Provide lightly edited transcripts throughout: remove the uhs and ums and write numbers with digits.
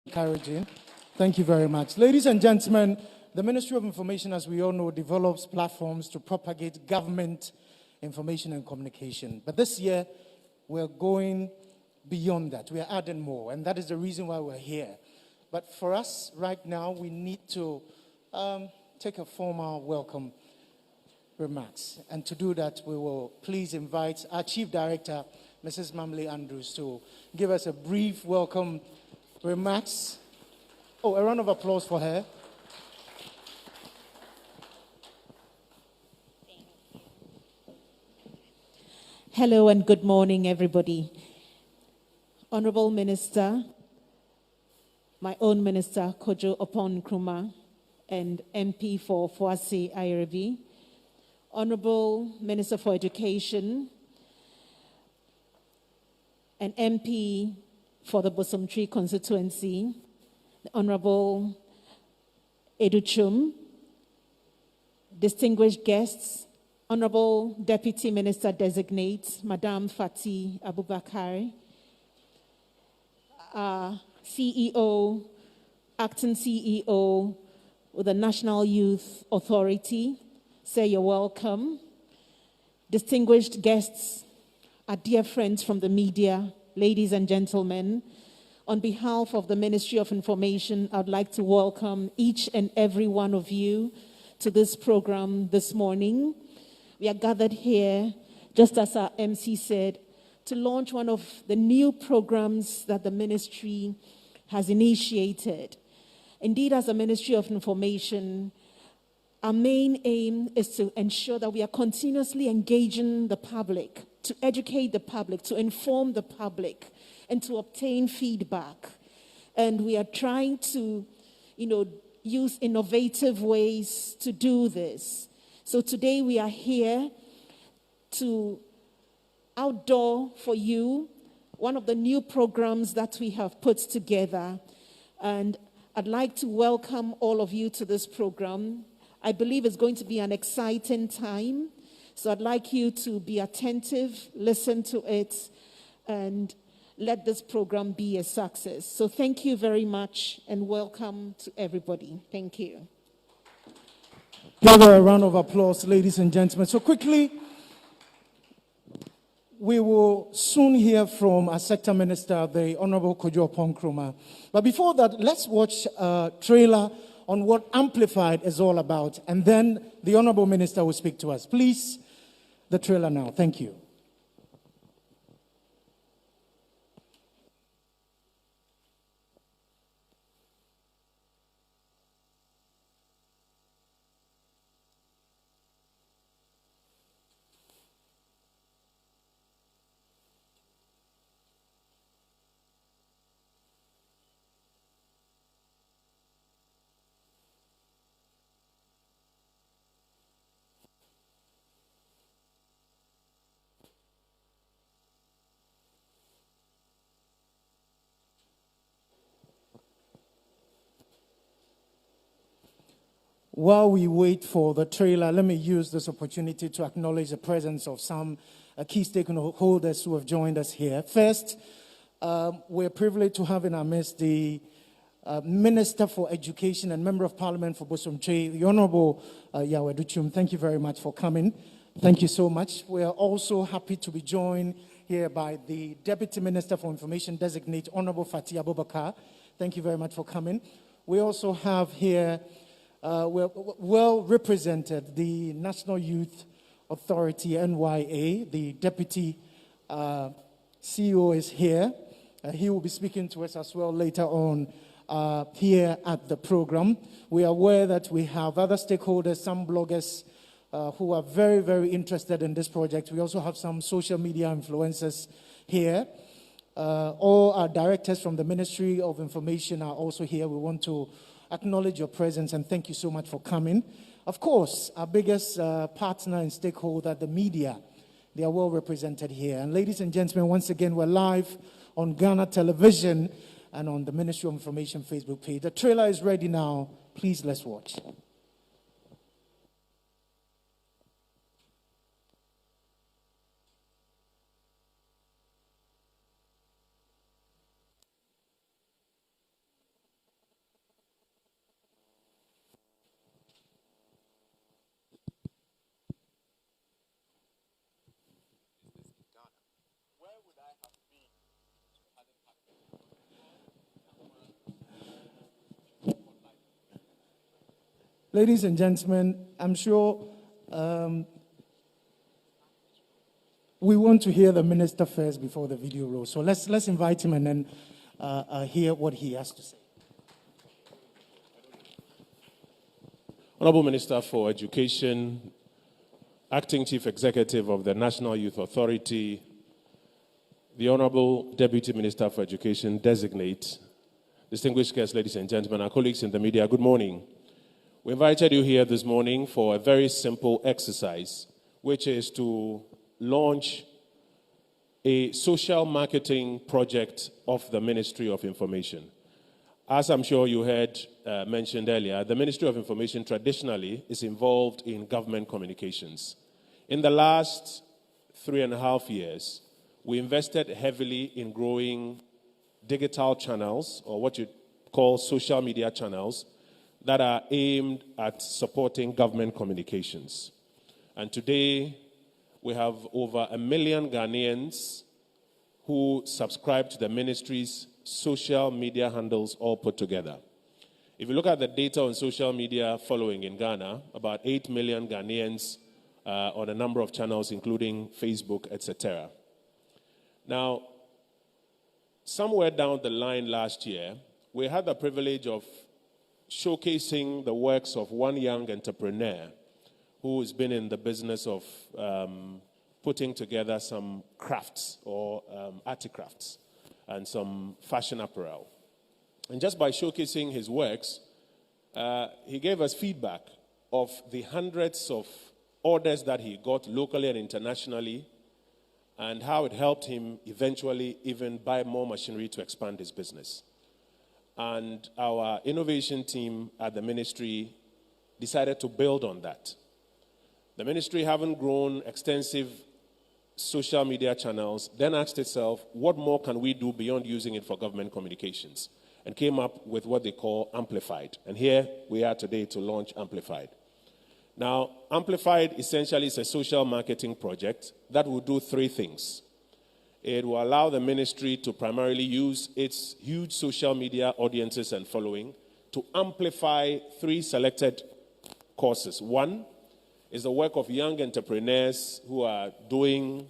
encouraging. Thank you very much. Ladies and gentlemen, the Ministry of Information, as we all know, develops platforms to propagate government information and communication. But this year, we're going beyond that. We are adding more, and that is the reason why we're here. But for us, right now, we need to take a formal welcome remarks. And to do that, we will please invite our Chief Director, Mrs. Mamley Andrews, to give us a brief welcome remarks. Oh, a round of applause for her. Hello and good morning, everybody. Honorable Minister, my own Minister, Kojo Opon Nkrumah, and MP for Fuasi Ayrebi, Honorable Minister for Education, and MP for the Bosomtree constituency, the Honorable Educhum, distinguished guests, Honorable Deputy Minister Designate, Madame Fati Abubakar, CEO, Acting CEO with the National Youth Authority, say you're welcome. Distinguished guests, our dear friends from the media, ladies and gentlemen, on behalf of the Ministry of Information, I'd like to welcome each and every one of you to this program this morning. We are gathered here, just as our MC said, to launch one of the new programs that the ministry has initiated. Indeed, as a Ministry of Information, our main aim is to ensure that we are continuously engaging the public, to educate the public, to inform the public, and to obtain feedback. And we are trying to, use innovative ways to do this. So today we are here to outdoor for you one of the new programs that we have put together. And I'd like to welcome all of you to this program. I believe it's going to be an exciting time. So I'd like you to be attentive, listen to it, and let this program be a success. So thank you very much and welcome to everybody. Thank you. Give her a round of applause, ladies and gentlemen. So quickly, we will soon hear from our sector minister, the Honorable Kojo Opon Nkrumah. But before that, let's watch a trailer on what Amplified is all about. And then the Honorable Minister will speak to us. Please, the trailer now. Thank you. While we wait for the trailer, let me use this opportunity to acknowledge the presence of some key stakeholders who have joined us here. First, we're privileged to have in our midst the Minister for Education and Member of Parliament for Bosomtree, the Honorable Yaw Educhum. Thank you very much for coming. Thank you so much. We are also happy to be joined here by the Deputy Minister for Information Designate, Honorable Fati Abubakar. Thank you very much for coming. We also have here we're well represented, the National Youth Authority, NYA. The Deputy CEO is here. He will be speaking to us as well later on here at the program. We are aware that we have other stakeholders, some bloggers who are very, very interested in this project. We also have some social media influencers here. All our directors from the Ministry of Information are also here. We want to acknowledge your presence and thank you so much for coming. Of course, our biggest partner and stakeholder, the media, they are well represented here. And ladies and gentlemen, once again, we're live on Ghana Television and on the Ministry of Information Facebook page. The trailer is ready now. Please, let's watch. ladies and gentlemen, I'm sure we want to hear the minister first before the video rolls. So let's invite him and then hear what he has to say. Honorable Minister for Education, Acting Chief Executive of the National Youth Authority, the Honorable Deputy Minister for Education Designate, distinguished guests, ladies and gentlemen, our colleagues in the media, good morning. We invited you here this morning for a very simple exercise, which is to launch a social marketing project of the Ministry of Information. As I'm sure you heard mentioned earlier, the Ministry of Information traditionally is involved in government communications. In the last 3.5 years, we invested heavily in growing digital channels, or what you call social media channels, that are aimed at supporting government communications. And today, we have over 1 million Ghanaians who subscribe to the ministry's social media handles all put together. If you look at the data on social media following in Ghana, about 8 million Ghanaians on a number of channels, including Facebook, etc. Now, somewhere down the line last year, we had the privilege of showcasing the works of one young entrepreneur who has been in the business of putting together some crafts or articrafts and some fashion apparel. And just by showcasing his works, he gave us feedback of the hundreds of orders that he got locally and internationally, and how it helped him eventually even buy more machinery to expand his business. And our innovation team at the ministry decided to build on that. The ministry, having grown extensive social media channels, then asked itself, what more can we do beyond using it for government communications? And came up with what they call Amplified. And here we are today to launch Amplified. Now, Amplified essentially is a social marketing project that will do 3 things. It will allow the ministry to primarily use its huge social media audiences and following to amplify 3 selected causes. 1 is the work of young entrepreneurs who are doing,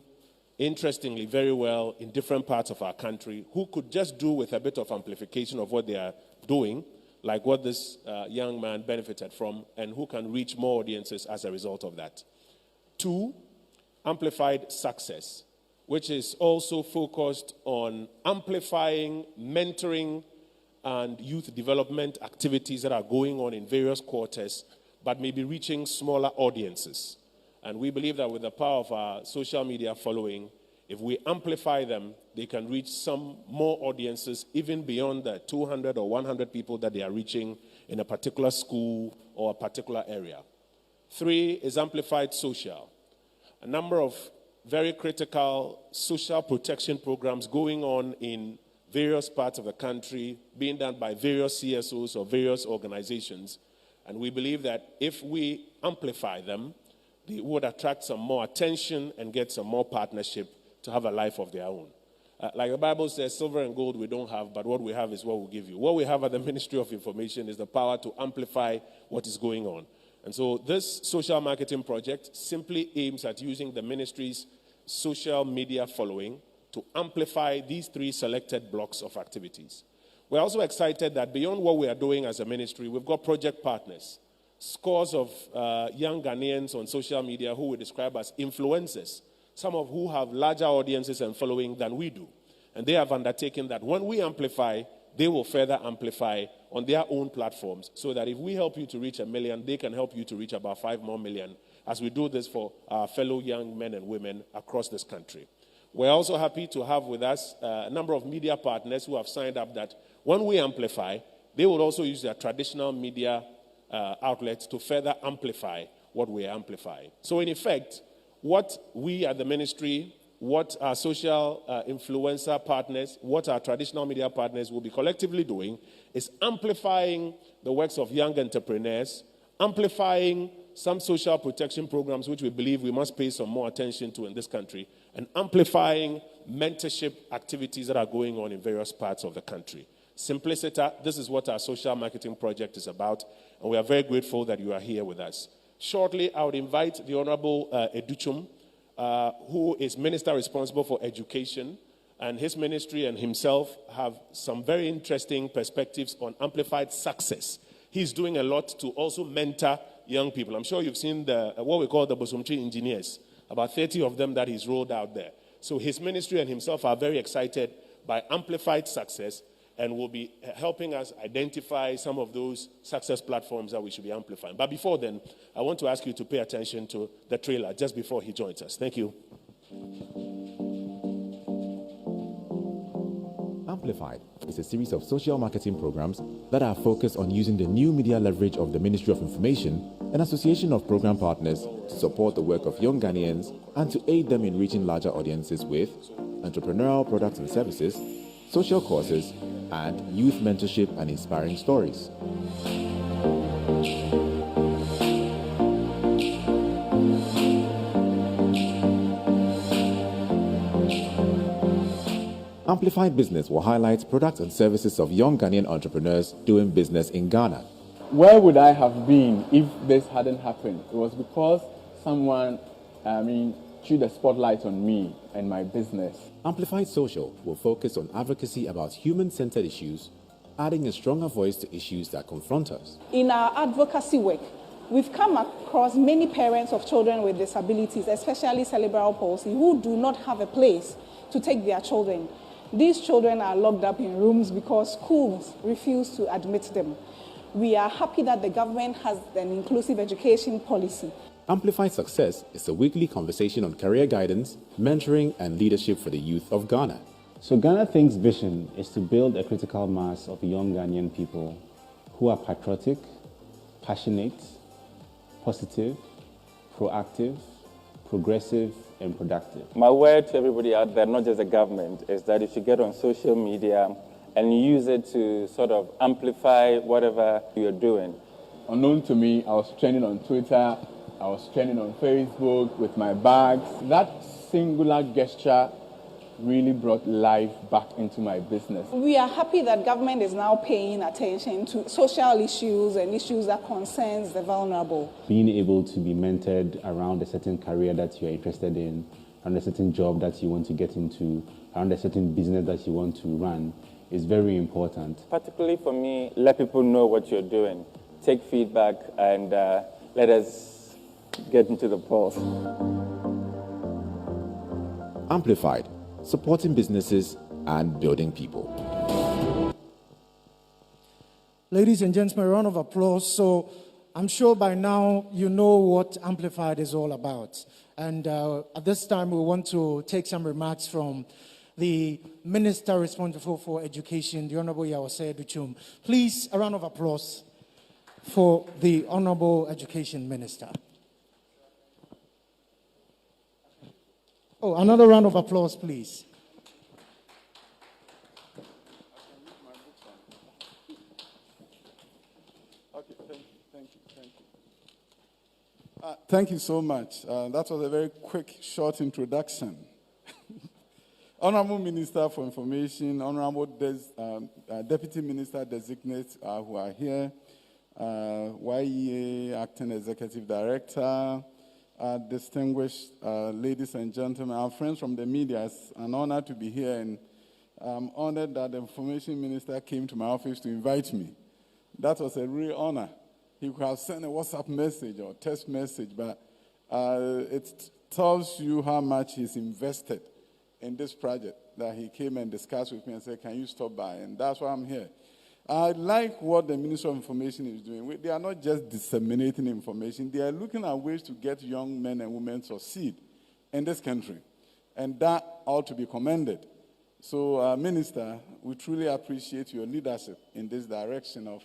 interestingly, very well in different parts of our country, who could just do with a bit of amplification of what they are doing, like what this young man benefited from, and who can reach more audiences as a result of that. 2, amplified success, which is also focused on amplifying, mentoring, and youth development activities that are going on in various quarters, but maybe reaching smaller audiences. And we believe that with the power of our social media following, if we amplify them, they can reach some more audiences, even beyond the 200 or 100 people that they are reaching in a particular school or a particular area. 3 is amplified social. A number of very critical social protection programs going on in various parts of the country, being done by various CSOs or various organizations. And we believe that if we amplify them, they would attract some more attention and get some more partnership to have a life of their own. Like the Bible says, silver and gold we don't have, but what we have is what we'll give you. What we have at the Ministry of Information is the power to amplify what is going on. And so this social marketing project simply aims at using the ministry's social media following to amplify these 3 selected blocks of activities. We're also excited that beyond what we are doing as a ministry, we've got project partners, scores of young Ghanaians on social media who we describe as influencers, some of who have larger audiences and following than we do. And they have undertaken that when we amplify, they will further amplify on their own platforms, so that if we help you to reach 1 million, they can help you to reach about 5 more million, as we do this for our fellow young men and women across this country. We're also happy to have with us a number of media partners who have signed up that when we amplify, they will also use their traditional media outlets to further amplify what we are amplifying. So in effect, what we at the ministry, what our social influencer partners, what our traditional media partners will be collectively doing is amplifying the works of young entrepreneurs, amplifying some social protection programs which we believe we must pay some more attention to in this country, and amplifying mentorship activities that are going on in various parts of the country. Simpliciter. This is what our social marketing project is about, and we are very grateful that you are here with us. Shortly, I would invite the Honorable Educhum, who is Minister responsible for education, and his ministry and himself have some very interesting perspectives on amplified success. He's doing a lot to also mentor young people. I'm sure you've seen what we call the Bosumchi engineers, about 30 of them that he's rolled out there. So his ministry and himself are very excited by amplified success and will be helping us identify some of those success platforms that we should be amplifying. But before then, I want to ask you to pay attention to the trailer just before he joins us. Thank you. Amplified is a series of social marketing programs that are focused on using the new media leverage of the Ministry of Information and association of program partners to support the work of young Ghanaians and to aid them in reaching larger audiences with entrepreneurial products and services, social courses, and youth mentorship and inspiring stories. Amplified Business will highlight products and services of young Ghanaian entrepreneurs doing business in Ghana. Where would I have been if this hadn't happened? It was because someone, threw the spotlight on me and my business. Amplified Social will focus on advocacy about human-centered issues, adding a stronger voice to issues that confront us. In our advocacy work, we've come across many parents of children with disabilities, especially cerebral palsy, who do not have a place to take their children. These children are locked up in rooms because schools refuse to admit them. We are happy that the government has an inclusive education policy. Amplified Success is a weekly conversation on career guidance, mentoring, and leadership for the youth of Ghana. So Ghana Think's vision is to build a critical mass of young Ghanaian people who are patriotic, passionate, positive, proactive, progressive, and productive. My word to everybody out there, not just the government, is that you should get on social media and use it to sort of amplify whatever you're doing. Unknown to me, I was trending on Twitter, I was trending on Facebook with my bags. That singular gesture really brought life back into my business. We are happy that government is now paying attention to social issues and issues that concerns the vulnerable. Being able to be mentored around a certain career that you're interested in, around a certain job that you want to get into, around a certain business that you want to run is very important. Particularly for me, let people know what you're doing. Take feedback and let us get into the polls. Amplified, supporting businesses and building people. Ladies and gentlemen, a round of applause. So I'm sure by now you know what Amplified is all about. And at this time, we want to take some remarks from the Minister responsible for education, the Honorable Yawase Duchum. Please, a round of applause for the Honorable Education Minister. Oh, another round of applause, please. Okay, thank you. Thank you so much. That was a very quick, short introduction. Honorable Minister for Information, Honorable Deputy Minister Designate who are here, YEA Acting Executive Director, distinguished ladies and gentlemen, our friends from the media, it's an honor to be here, and I'm honored that the Information Minister came to my office to invite me. That was a real honor. He could have sent a WhatsApp message or text message, but it tells you how much he's invested in this project, that he came and discussed with me and said, can you stop by? And that's why I'm here. I like what the Ministry of Information is doing. They are not just disseminating information. They are looking at ways to get young men and women to succeed in this country. And that ought to be commended. So, Minister, we truly appreciate your leadership in this direction of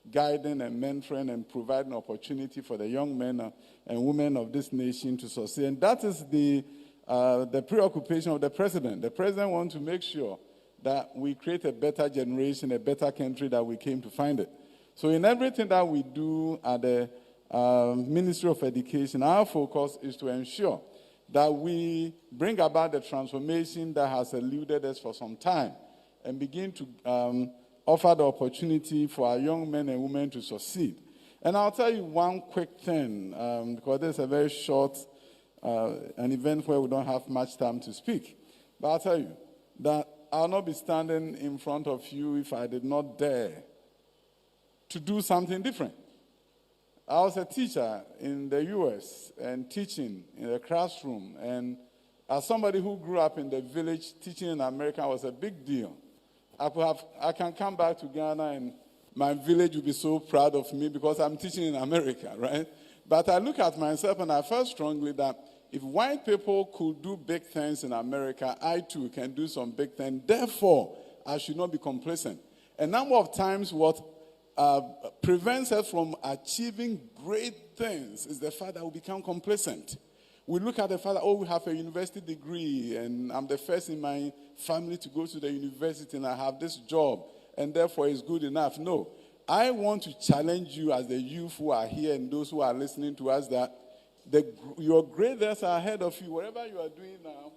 guiding and mentoring and providing opportunity for the young men and women of this nation to succeed. And that is the preoccupation of the President. The President wants to make sure that we create a better generation, a better country that we came to find it. So in everything that we do at the Ministry of Education, our focus is to ensure that we bring about the transformation that has eluded us for some time and begin to offer the opportunity for our young men and women to succeed. And I'll tell you one quick thing, because this is a very short, an event where we don't have much time to speak. But I'll tell you that I'll not be standing in front of you if I did not dare to do something different. I was a teacher in the U.S. and teaching in a classroom. And as somebody who grew up in the village, teaching in America was a big deal. I can come back to Ghana and my village will be so proud of me because I'm teaching in America, right? But I look at myself and I felt strongly that if white people could do big things in America, I too can do some big things. Therefore, I should not be complacent. A number of times what prevents us from achieving great things is the fact that we become complacent. We look at the fact that, we have a university degree, and I'm the first in my family to go to the university, and I have this job, and therefore it's good enough. No. I want to challenge you as the youth who are here and those who are listening to us that your greatness are ahead of you. Whatever you are doing now,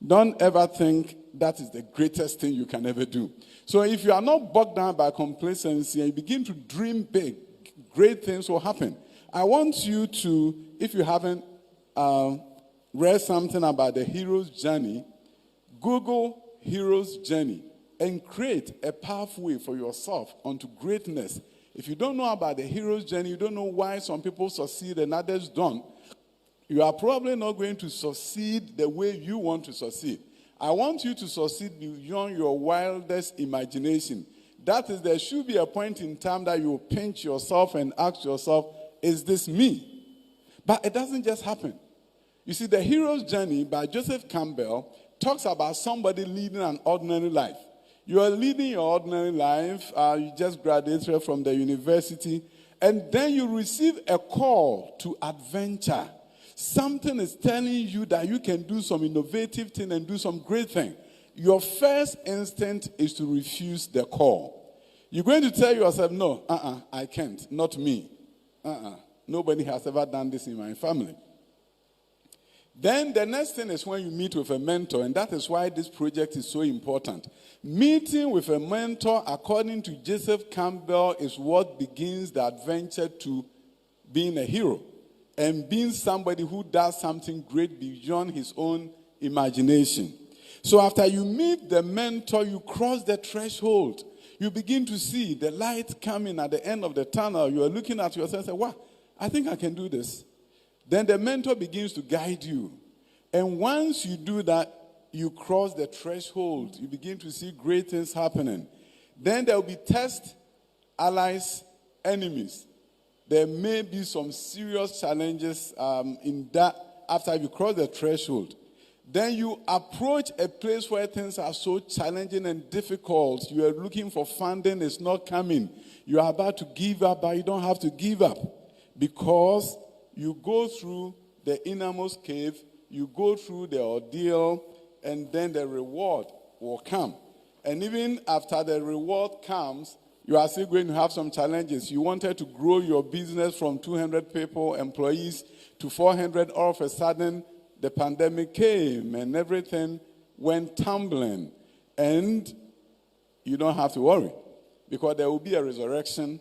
don't ever think that is the greatest thing you can ever do. So if you are not bogged down by complacency and you begin to dream big, great things will happen. I want you to, if you haven't read something about the hero's journey, Google hero's journey and create a pathway for yourself onto greatness. If you don't know about the hero's journey, you don't know why some people succeed and others don't, you are probably not going to succeed the way you want to succeed. I want you to succeed beyond your wildest imagination. That is, there should be a point in time that you pinch yourself and ask yourself, is this me? But it doesn't just happen. You see, the hero's journey by Joseph Campbell talks about somebody leading an ordinary life. You are leading your ordinary life. You just graduated from the university. And then you receive a call to adventure. Something is telling you that you can do some innovative thing and do some great thing. Your first instinct is to refuse the call. You're going to tell yourself, no, I can't. Not me. Nobody has ever done this in my family. Then the next thing is when you meet with a mentor, and that is why this project is so important. Meeting with a mentor, according to Joseph Campbell, is what begins the adventure to being a hero and being somebody who does something great beyond his own imagination. So after you meet the mentor, you cross the threshold. You begin to see the light coming at the end of the tunnel. You are looking at yourself and say, wow, I think I can do this. Then the mentor begins to guide you. And once you do that, you cross the threshold. You begin to see great things happening. Then there will be tests, allies, enemies. There may be some serious challenges in that after you cross the threshold. Then you approach a place where things are so challenging and difficult. You are looking for funding, it's not coming. You are about to give up, but you don't have to give up. Because you go through the innermost cave, you go through the ordeal, and then the reward will come. And even after the reward comes, you are still going to have some challenges. You wanted to grow your business from 200 people, employees, to 400. All of a sudden, the pandemic came and everything went tumbling. And you don't have to worry because there will be a resurrection.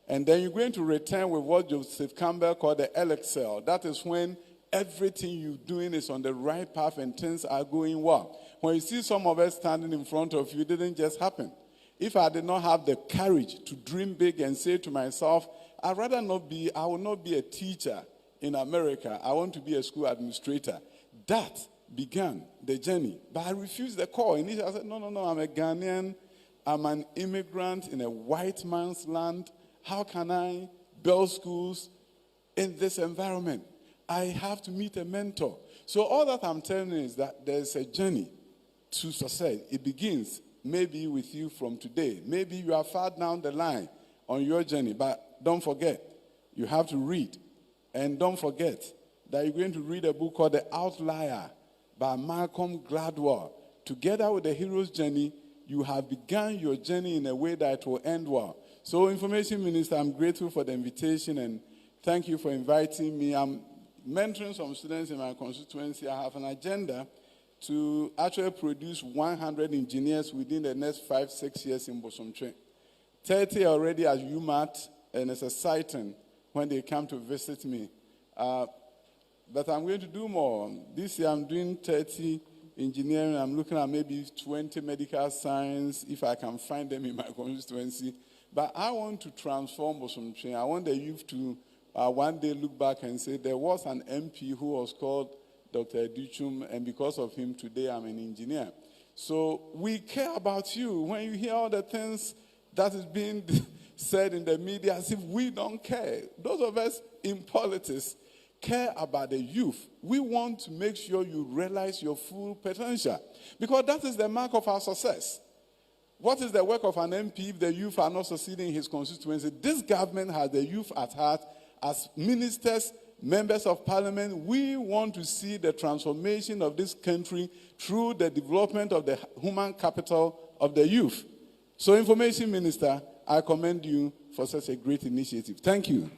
And then you're going to return with what Joseph Campbell called the elixir. That is when everything you're doing is on the right path and things are going well. When you see some of us standing in front of you, it didn't just happen. If I did not have the courage to dream big and say to myself, I will not be a teacher in America. I want to be a school administrator. That began the journey. But I refused the call. Initially, I said, no, I'm a Ghanaian. I'm an immigrant in a white man's land. How can I build schools in this environment? I have to meet a mentor. So all that I'm telling you is that there's a journey to success. It begins maybe with you from today. Maybe you are far down the line on your journey, but don't forget, you have to read. And don't forget that you're going to read a book called The Outlier by Malcolm Gladwell. Together with the hero's journey, you have begun your journey in a way that it will end well. So, Information Minister, I'm grateful for the invitation and thank you for inviting me. I'm mentoring some students in my constituency. I have an agenda to actually produce 100 engineers within the next 5-6 years in Bosomtwe. 30 already at UMAT, and it's exciting when they come to visit me. But I'm going to do more. This year I'm doing 30 engineering. I'm looking at maybe 20 medical science, if I can find them in my constituency. But I want to transform Bosomtwe. I want the youth to one day look back and say, there was an MP who was called Dr. Duchum, and because of him, today I'm an engineer. So we care about you. When you hear all the things that is being said in the media, as if we don't care. Those of us in politics care about the youth. We want to make sure you realize your full potential, because that is the mark of our success. What is the work of an MP if the youth are not succeeding in his constituency? This government has the youth at heart. As ministers, members of parliament, we want to see the transformation of this country through the development of the human capital of the youth. So, Information Minister, I commend you for such a great initiative. Thank you.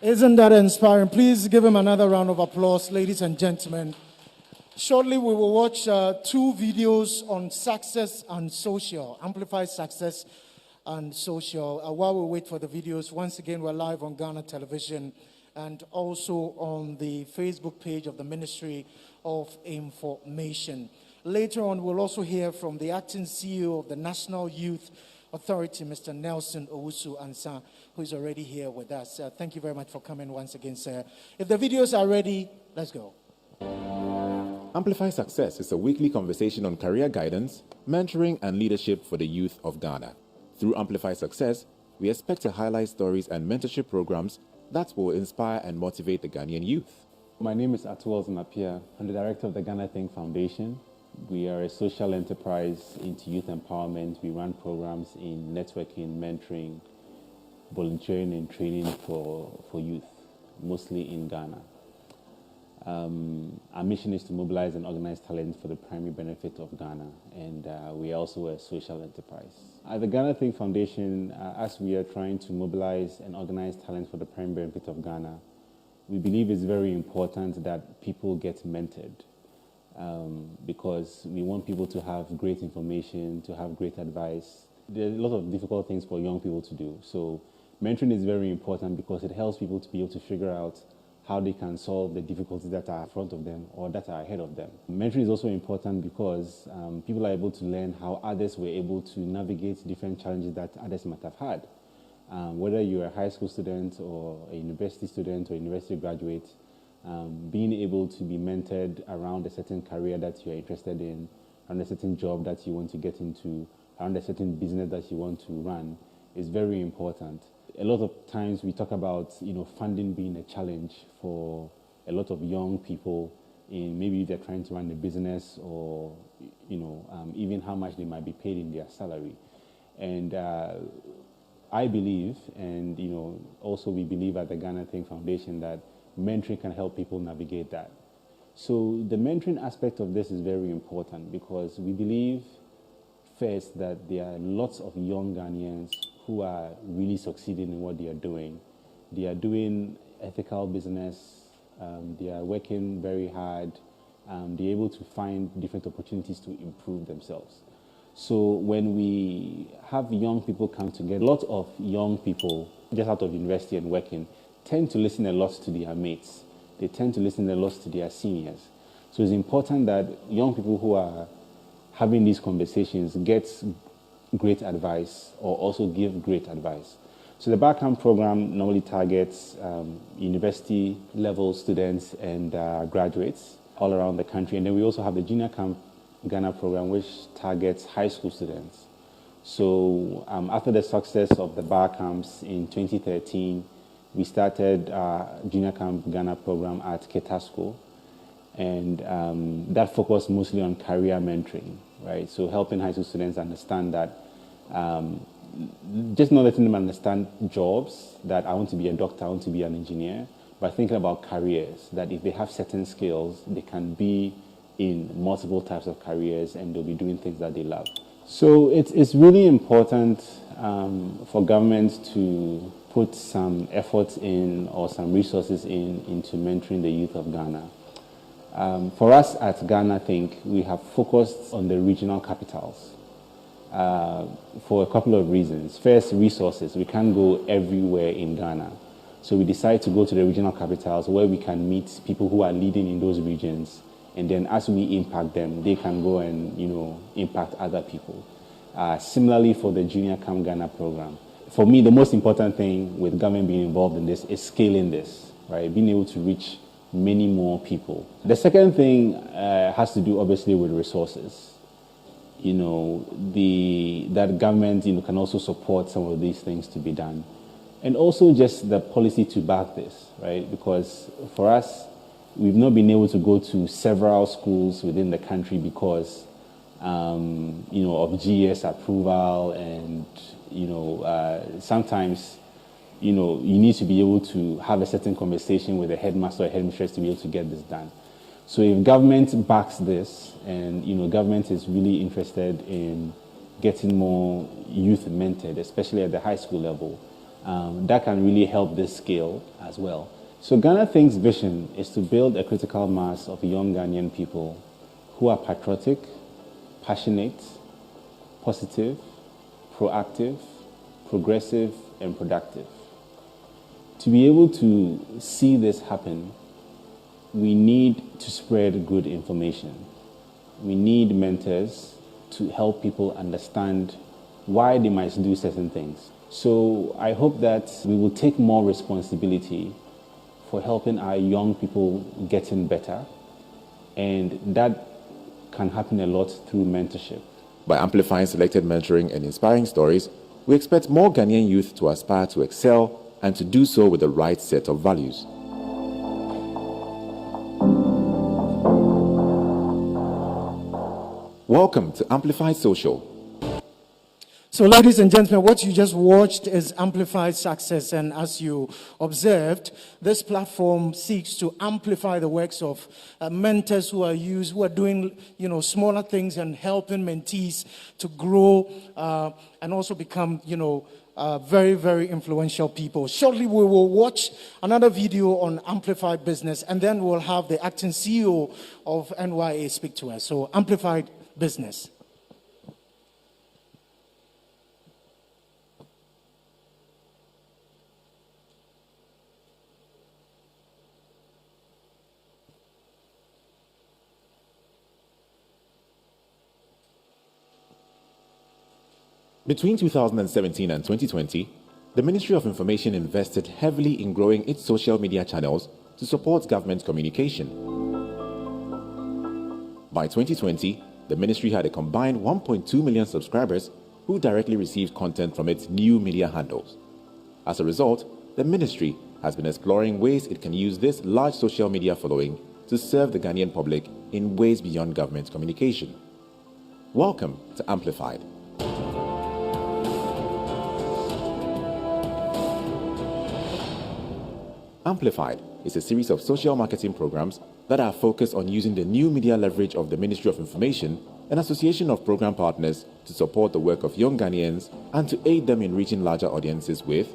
Isn't that inspiring? Please give him another round of applause, ladies and gentlemen. Shortly, we will watch 2 videos on success and social, amplify success and social. While we wait for the videos, once again, we're live on Ghana Television and also on the Facebook page of the Ministry of Information. Later on, we'll also hear from the acting CEO of the National Youth Authority, Mr. Nelson Owusu-Ansah, who is already here with us. Thank you very much for coming once again, sir. If the videos are ready, let's go. Amplify Success is a weekly conversation on career guidance, mentoring, and leadership for the youth of Ghana. Through Amplify Success, we expect to highlight stories and mentorship programs that will inspire and motivate the Ghanaian youth. My name is Atuel Zanapia. I'm the director of the Ghana Think Foundation. We are a social enterprise into youth empowerment. We run programs in networking, mentoring, volunteering, and training for youth, mostly in Ghana. Our mission is to mobilize and organize talent for the primary benefit of Ghana, and we are also a social enterprise. At the Ghana Think Foundation, as we are trying to mobilize and organize talent for the primary benefit of Ghana, we believe it's very important that people get mentored, because we want people to have great information, to have great advice. There are a lot of difficult things for young people to do, so mentoring is very important because it helps people to be able to figure out how they can solve the difficulties that are in front of them or that are ahead of them. Mentoring is also important because people are able to learn how others were able to navigate different challenges that others might have had. Whether you're a high school student or a university student or university graduate, being able to be mentored around a certain career that you're interested in, around a certain job that you want to get into, around a certain business that you want to run is very important. A lot of times we talk about, funding being a challenge for a lot of young people in maybe they're trying to run a business or, even how much they might be paid in their salary. And I believe, and, also we believe at the Ghana Think Foundation that mentoring can help people navigate that. So the mentoring aspect of this is very important because we believe first that there are lots of young Ghanaians who are really succeeding in what they are doing. They are doing ethical business, they are working very hard, they're able to find different opportunities to improve themselves. So when we have young people come together, a lot of young people just out of university and working tend to listen a lot to their mates. They tend to listen a lot to their seniors. So it's important that young people who are having these conversations get great advice or also give great advice. So the Barcamp program normally targets university level students and graduates all around the country. And then we also have the Junior Camp Ghana program, which targets high school students. So after the success of the Barcamps in 2013, we started Junior Camp Ghana program at Keta School. And that focused mostly on career mentoring, right? So helping high school students understand that, just not letting them understand jobs, that I want to be a doctor, I want to be an engineer, but thinking about careers, that if they have certain skills, they can be in multiple types of careers and they'll be doing things that they love. So it's really important for government to put some efforts in or some resources into mentoring the youth of Ghana. For us at Ghana Think, we have focused on the regional capitals. for a couple of reasons. First, resources. We can't go everywhere in Ghana. So we decided to go to the regional capitals where we can meet people who are leading in those regions. And then as we impact them, they can go and, impact other people. Similarly for the Junior Come Ghana program. For me, the most important thing with government being involved in this is scaling this, right? Being able to reach many more people. The second thing has to do obviously with resources. That government can also support some of these things to be done. And also just the policy to back this, right? Because for us, we've not been able to go to several schools within the country because, of GS approval and, sometimes, you need to be able to have a certain conversation with the headmaster or headmistress to be able to get this done. So if government backs this and, government is really interested in getting more youth mentored, especially at the high school level, that can really help this scale as well. So Ghana Think's vision is to build a critical mass of young Ghanaian people who are patriotic, passionate, positive, proactive, progressive, and productive. To be able to see this happen, we need to spread good information. We need mentors to help people understand why they might do certain things. So I hope that we will take more responsibility for helping our young people getting better, and that can happen a lot through mentorship. By amplifying selected mentoring and inspiring stories, we expect more Ghanaian youth to aspire to excel and to do so with the right set of values. Welcome to Amplified Social. So, ladies and gentlemen, what you just watched is Amplified Success. And as you observed, this platform seeks to amplify the works of mentors who are doing, smaller things and helping mentees to grow and also become, very, very influential people. Shortly, we will watch another video on Amplified Business, and then we'll have the acting CEO of NYA speak to us. So, Amplified Business. Between 2017 and 2020, the Ministry of Information invested heavily in growing its social media channels to support government communication. By 2020, the ministry had a combined 1.2 million subscribers who directly received content from its new media handles. As a result, the ministry has been exploring ways it can use this large social media following to serve the Ghanaian public in ways beyond government communication. Welcome to Amplified. Amplified is a series of social marketing programs that are focused on using the new media leverage of the Ministry of Information and association of program partners to support the work of young Ghanaians and to aid them in reaching larger audiences with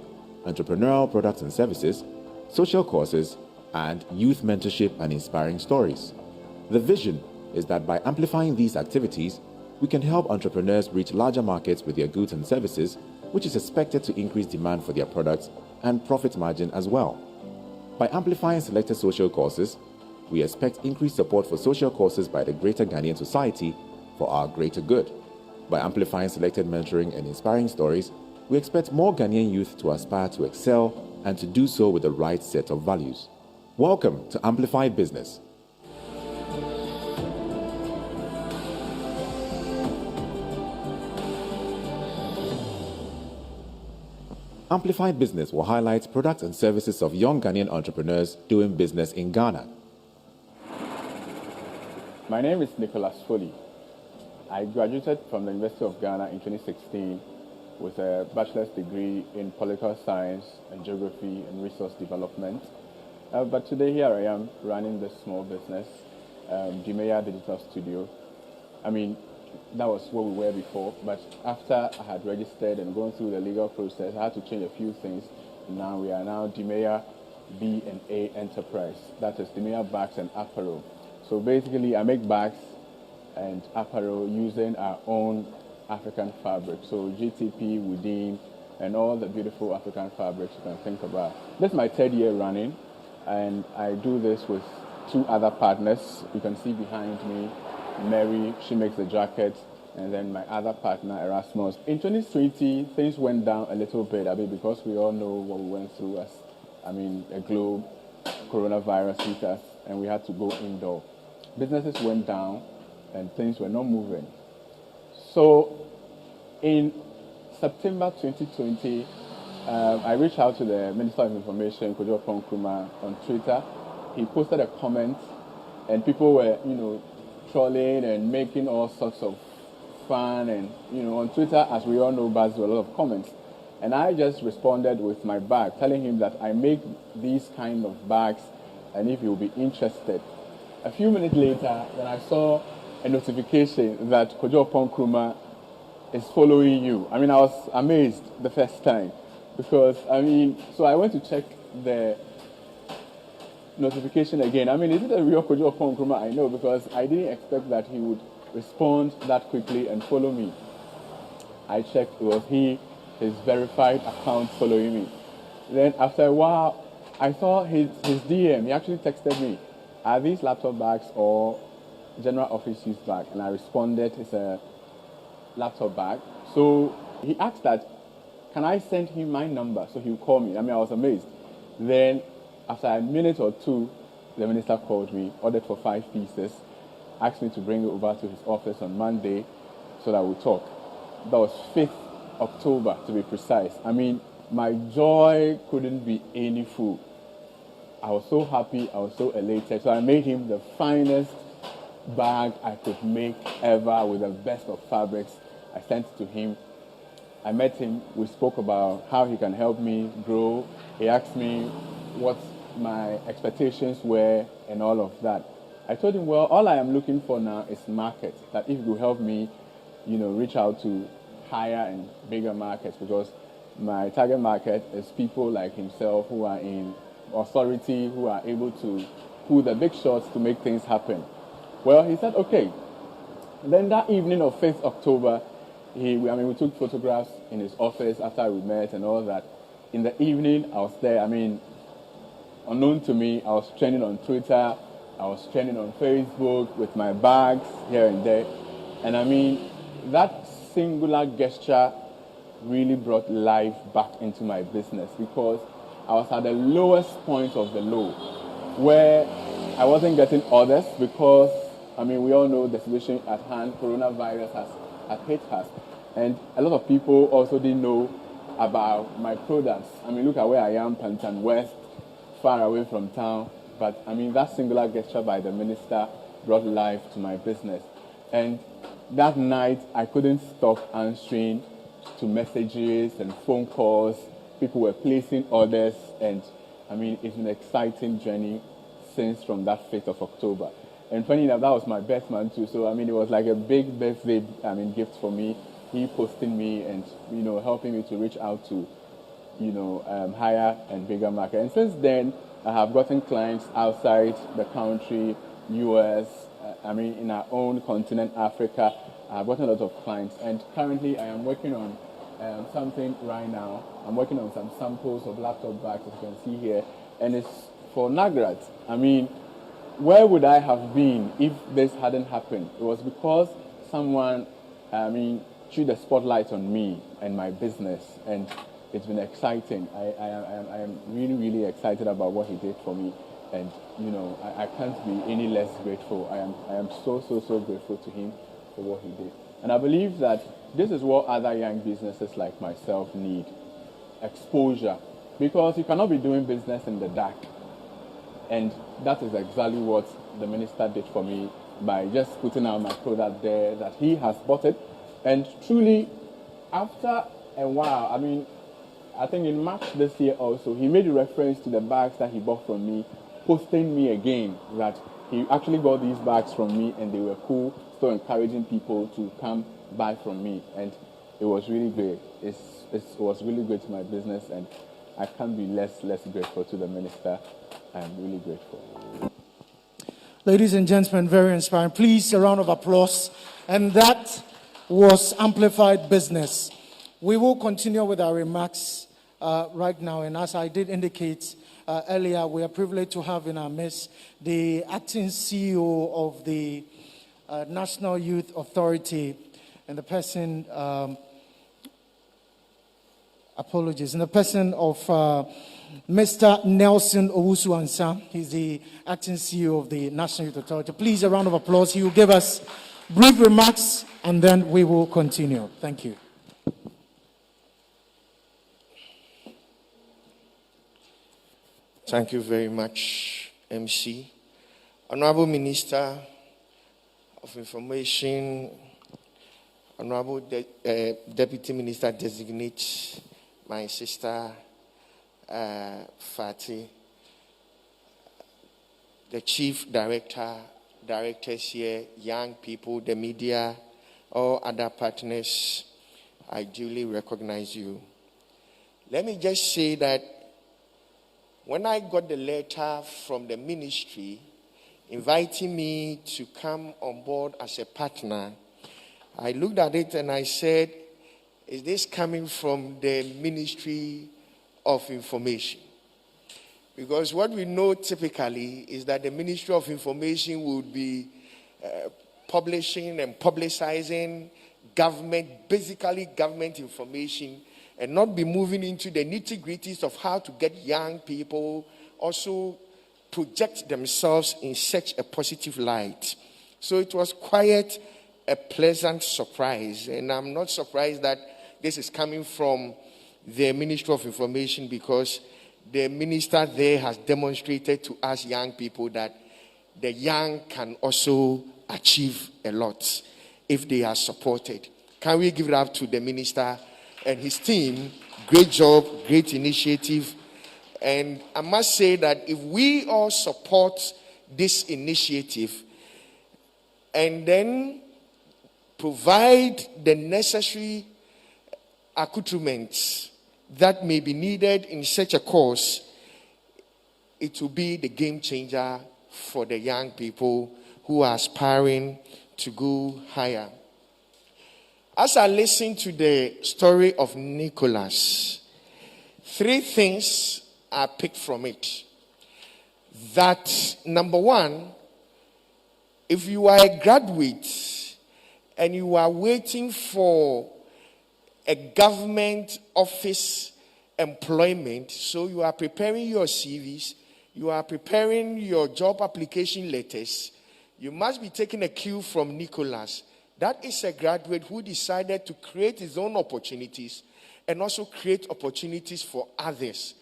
entrepreneurial products and services, social courses, and youth mentorship and inspiring stories. The vision is that by amplifying these activities, we can help entrepreneurs reach larger markets with their goods and services, which is expected to increase demand for their products and profit margin as well. By amplifying selected social courses, we expect increased support for social causes by the greater Ghanaian society for our greater good. By amplifying selected mentoring and inspiring stories, we expect more Ghanaian youth to aspire to excel and to do so with the right set of values. Welcome to Amplified Business. Amplified Business will highlight products and services of young Ghanaian entrepreneurs doing business in Ghana. My name is Nicholas Foley. I graduated from the University of Ghana in 2016 with a bachelor's degree in political science and geography and resource development. But today here I am running this small business, Dimea Digital Studio. That was what we were before, but after I had registered and gone through the legal process, I had to change a few things. Now we are now Dimea B&A Enterprise. That is Dimea Bags and Apparel. So basically, I make bags and apparel using our own African fabric. So GTP, Within, and all the beautiful African fabrics you can think about. This is my 3rd year running, and I do this with 2 other partners. You can see behind me, Mary, she makes the jacket, and then my other partner, Erasmus. In 2020, things went down a little bit, because we all know what we went through as, a globe, coronavirus hit us, and we had to go indoor. Businesses went down, and things were not moving. So, in September 2020, I reached out to the Minister of Information, Kojo Nkrumah, on Twitter. He posted a comment, and people were, trolling and making all sorts of fun. And, on Twitter, as we all know, there's a lot of comments. And I just responded with my bag, telling him that I make these kind of bags, and if he will be interested. A few minutes later, then I saw a notification that Kojo Nkrumah is following you. I was amazed the first time because, so I went to check the notification again. is it a real Kojo Nkrumah? I know, because I didn't expect that he would respond that quickly and follow me. I checked, it was his verified account following me. Then after a while, I saw his DM. He actually texted me, are these laptop bags or general office use bag? And I responded, it's a laptop bag. So he asked that, can I send him my number so he'll call me? I was amazed. Then after a minute or two, the minister called me, ordered for 5 pieces, asked me to bring it over to his office on Monday so that we'll talk. That was 5th October to be precise. My joy couldn't be any full. I was so happy, I was so elated. So I made him the finest bag I could make ever with the best of fabrics. I sent it to him. I met him, we spoke about how he can help me grow. He asked me what my expectations were and all of that. I told him, well, all I am looking for now is market. That if you help me, reach out to higher and bigger markets, because my target market is people like himself who are in authority, who are able to pull the big shots to make things happen. Well, he said, okay. Then that evening of 5th October, we took photographs in his office after we met and all that. In the evening, I was there. Unknown to me, I was trending on Twitter, I was trending on Facebook with my bags here and there. And that singular gesture really brought life back into my business, because I was at the lowest point of the low, where I wasn't getting orders because, we all know the situation at hand, coronavirus has hit us. And a lot of people also didn't know about my products. Look at where I am, Pantan West, far away from town. But that singular gesture by the minister brought life to my business. And that night, I couldn't stop answering to messages and phone calls. People were placing orders, and it's been an exciting journey since from that 5th of October. And funny enough, that was my best man too. So it was like a big birthday gift for me. He posting me and helping me to reach out to higher and bigger market. And since then, I have gotten clients outside the country, US, in our own continent, Africa. I have gotten a lot of clients, and currently I am working on something right now. I'm working on some samples of laptop bags, as you can see here, and it's for Nagrat. Where would I have been if this hadn't happened? It was because someone, threw the spotlight on me and my business, and it's been exciting. I am really, really excited about what he did for me, and I can't be any less grateful. I am so grateful to him for what he did. And I believe that this is what other young businesses like myself need: exposure, because you cannot be doing business in the dark. And that is exactly what the minister did for me by just putting out my product there, that he has bought it. And truly, after a while, I think in March this year also, he made a reference to the bags that he bought from me, posting me again that he actually got these bags from me and they were cool, so encouraging people to come buy from me. And it was really great. It was really great to my business, and I can't be less grateful to the minister. I'm really grateful. Ladies and gentlemen, very inspiring. Please, a round of applause. And that was amplified business. We will continue with our remarks right now, and as I did indicate earlier, we are privileged to have in our midst the acting CEO of the National Youth Authority, and the person, in the person of Mr. Nelson Owusu-Ansah. He's the acting CEO of the National Youth Authority. Please, a round of applause. He will give us brief remarks, and then we will continue. Thank you. Thank you very much, MC. Honorable Minister of Information, Honorable Deputy Minister Designate, my sister Fati, the Chief Directors here, young people, the media, all other partners, I duly recognize you. Let me just say that when I got the letter from the ministry inviting me to come on board as a partner, I looked at it and I said, is this coming from the Ministry of Information? Because what we know typically is that the Ministry of Information would be publishing and publicizing basically government information, and not be moving into the nitty-gritties of how to get young people also project themselves in such a positive light. So it was quite a pleasant surprise, and I'm not surprised that this is coming from the Ministry of Information, because the minister there has demonstrated to us young people that the young can also achieve a lot if they are supported. Can we give it up to the minister and his team? Great job, great initiative. And I must say that if we all support this initiative and then provide the necessary accoutrements that may be needed in such a course, it will be the game changer for the young people who are aspiring to go higher. As I listen to the story of Nicholas, 3 things are picked from it. That, number one, if you are a graduate and you are waiting for a government office employment, so you are preparing your CVs, you are preparing your job application letters, you must be taking a cue from Nicholas. That is a graduate who decided to create his own opportunities and also create opportunities for others.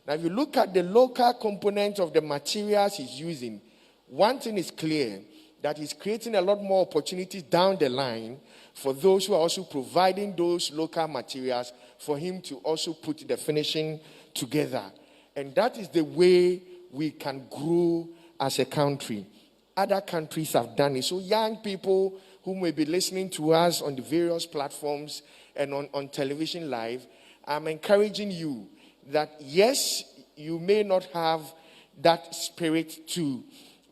Now, if you look at the local component of the materials he's using, one thing is clear, that he's creating a lot more opportunities down the line for those who are also providing those local materials for him to also put the finishing together. And that is the way we can grow as a country. Other countries have done it. So young people who may be listening to us on the various platforms and on television live, I'm encouraging you that yes, you may not have that spirit to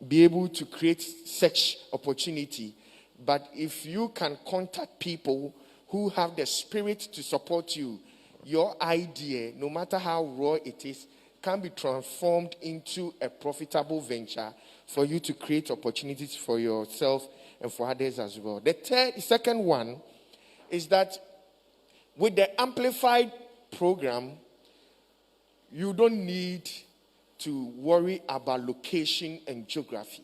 be able to create such opportunity, but if you can contact people who have the spirit to support you, your idea, no matter how raw it is, can be transformed into a profitable venture for you to create opportunities for yourself and for others as well. The second one is that with the amplified program, you don't need to worry about location and geography.